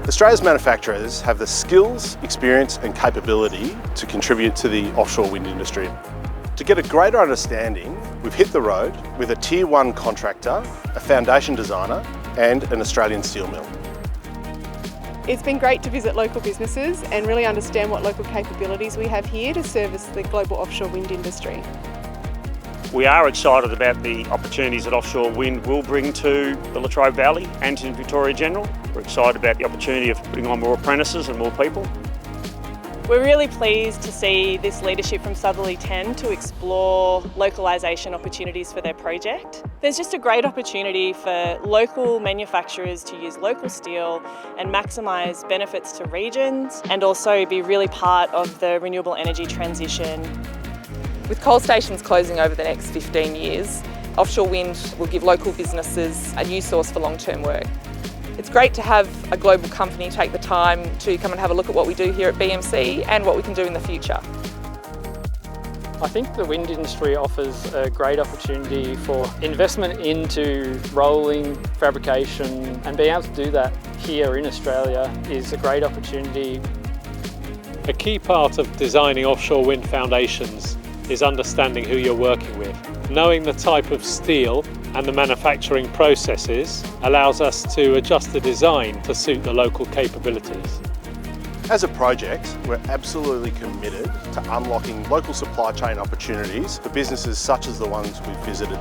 Australia's manufacturers have the skills, experience and capability to contribute to the offshore wind industry. To get a greater understanding, we've hit the road with a Tier 1 contractor, a foundation designer and an Australian steel mill. It's been great to visit local businesses and really understand what local capabilities we have here to service the global offshore wind industry. We are excited about the opportunities that offshore wind will bring to the Latrobe Valley and to Victoria General. We're excited about the opportunity of putting on more apprentices and more people. We're really pleased to see this leadership from Southerly 10 to explore localisation opportunities for their project. There's just a great opportunity for local manufacturers to use local steel and maximise benefits to regions and also be really part of the renewable energy transition. With coal stations closing over the next 15 years, offshore wind will give local businesses a new source for long-term work. It's great to have a global company take the time to come and have a look at what we do here at BMC and what we can do in the future. I think the wind industry offers a great opportunity for investment into rolling, fabrication, and being able to do that here in Australia is a great opportunity. A key part of designing offshore wind foundations is understanding who you're working with. Knowing the type of steel and the manufacturing processes allows us to adjust the design to suit the local capabilities. As a project, we're absolutely committed to unlocking local supply chain opportunities for businesses such as the ones we've visited.